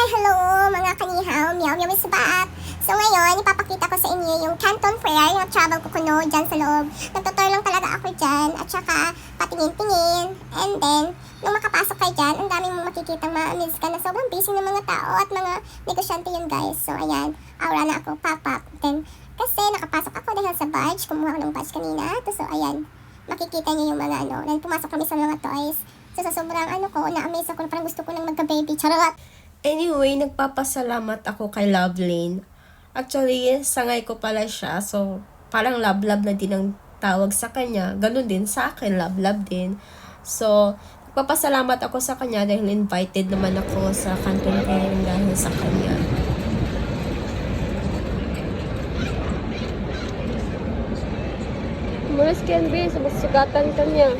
Hello mga kanihaw! Meow Meow is back! So ngayon, ipapakita ko sa inyo yung Canton Fair, yung travel ko kuno dyan sa loob. Nagtutour lang talaga ako dyan at saka patingin-tingin. And then, nung makapasok kayo dyan, ang dami mong makikita ma-amaze ka na sobrang busy ng mga tao at mga negosyante yun guys. So ayan, aura na ako, pop-up. Then, kasi nakapasok ako dahil sa badge, kumuha ko ng badge kanina. So ayan, makikita niyo yung mga then pumasok kami sa mga toys. So sa sobrang na-amaze ako, parang gusto ko nang magka-baby. Charot! Anyway, nagpapasalamat ako kay Lovelane. Actually, sangay ko pala siya. So, parang love-love na din ang tawag sa kanya. Ganun din sa akin, love-love din. So, nagpapasalamat ako sa kanya dahil invited naman ako sa Canton Fair dahil sa kanya. Malas Ken B, sumasugatan ka niya.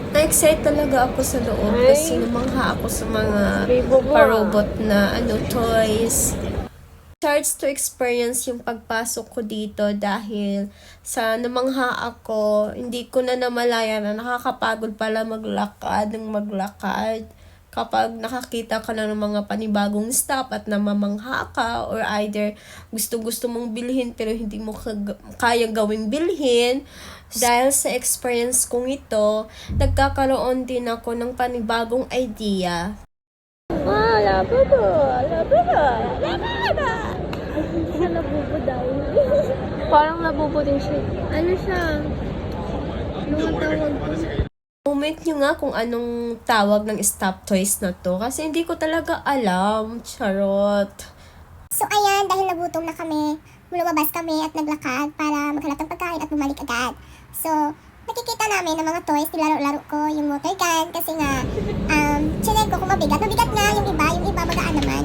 Na-excite talaga ako sa loob kasi namangha ako sa mga parobot na toys. Starts to experience yung pagpasok ko dito dahil sa namangha ako, hindi ko na namalaya na nakakapagod pala maglakad kapag nakakita ka na ng mga panibagong stop at namamangha ka or either gusto mong bilhin pero hindi mo kayang gawing bilhin. Dahil sa experience kong ito, nagkakaroon din ako ng panibagong idea. Labubo daw. Parang labubo din siya. Ano siya? Ano ang tawag ko? Comment nyo nga kung anong tawag ng stop toys na to. Kasi hindi ko talaga alam. Charot. So ayan, dahil nagutom na kami, lumabas kami at naglakad para maghanap ng pagkain at bumalik agad. So, nakikita namin ng mga toys, nilaro-laro ko yung motor gun kasi nga, chinek ko kung mabigat. Mabigat nga yung iba magaan naman.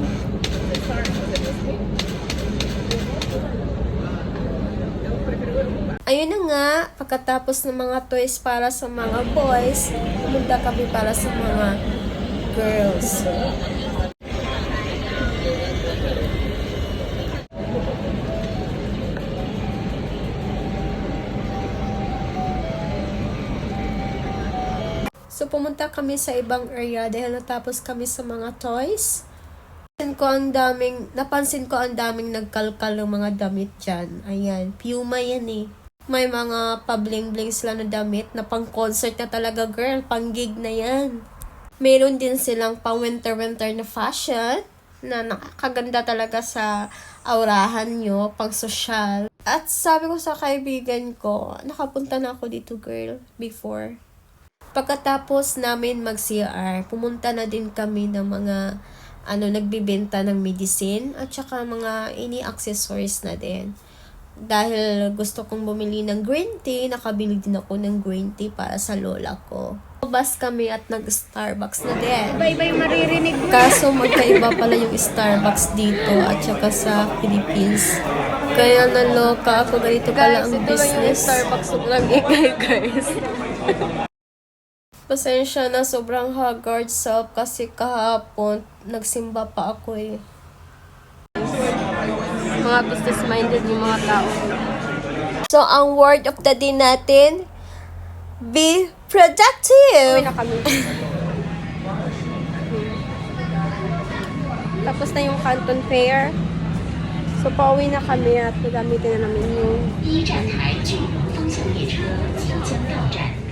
Ayun na nga, pagkatapos ng mga toys para sa mga boys, pumunta kami para sa mga girls. So, pumunta kami sa ibang area dahil natapos kami sa mga toys. Napansin ko ang daming nagkalkal ng mga damit dyan. Ayan, Puma yan eh. May mga pa-bling-bling sila na damit na pang-concert na talaga girl, pang-gig na yan. Meron din silang pang-winter-winter na fashion na nakakaganda talaga sa aurahan nyo, pang-social. At sabi ko sa kaibigan ko, nakapunta na ako dito girl, before. Pagkatapos namin mag-CR, pumunta na din kami ng mga nagbibenta ng medicine at saka mga accessories na din. Dahil gusto kong bumili ng green tea, nakabili din ako ng green tea para sa lola ko. Bus kami at nag-Starbucks na din. Iba-iba yung maririnig mo. Kaso magkaiba pala yung Starbucks dito at saka sa Philippines. Kaya naloka ako, ganito pala ang business. Guys, ito lang yung Starbucks ng ikay guys. Pasensya na, sobrang haggard self kasi kahapon nagsimba pa ako eh. Mga business-minded yung mga tao. So, ang word of the day natin, be productive! Uwi na kami. Tapos na yung Canton Fair. So, pauwi na kami at gagamitin na namin yung 第一站台至丰泽列车，请将到站。